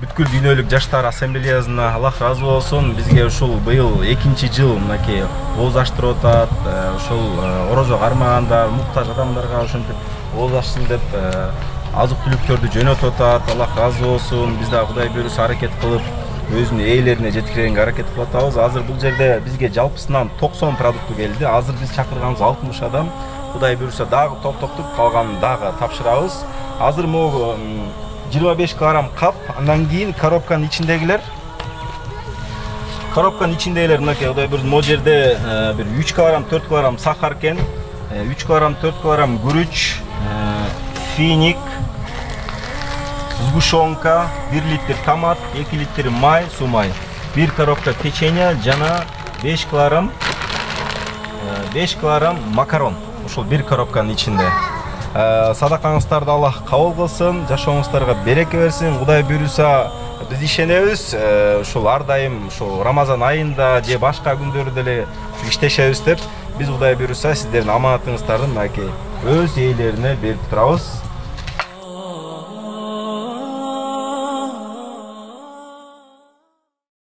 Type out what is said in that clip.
бүткүл дүйнөлүк жаштар ассамблеясына Аллах разы болсун. Бизге ушул быйыл 2-жыл мынакей ооз аштырып атат. Ушул орозо кармагандар, муктаж адамдарга ошентип ооз ашсын деп азык-түлүктөрдү жөнөтүп атат. Аллах разы болсун. Биз да Кудай буйруса аракет кылып өзүнүн ээлерине жеткиренге аракет кылып атабыз. Азыр бул жерде бизге жалпысынан 90 продукты келди. Азыр биз чакырганыбыз 60 адам. Кудай буйруса дагы топтоптуп калганын дагы тапшырабыз. Азыр могу 25 килограмм кап, андан кийин коробканын ичиндегилер мынакей Кудай буйруса могу жерде бир 3 килограмм, 4 килограмм сахар экен, 3 килограмм, 4 килограмм күрүч, финик, сгущенка, 1 литр томат, 2 литр май, суу май, 1 коробка печенье жана 5 килограмм макарон. Ушул 1 коробканын ичинде. Садакаңыздарды Аллах кабыл кылсын, жашооңуздарга береке берсин. Кудай буйруса биз ишенебиз, ушул ар дайым ушул Рамазан айында же башка күндөрү деле иштешебиз деп. Биз Кудай буйруса сиздердин аманатыңыздарды мынакей өз ээлерине берип турабыз.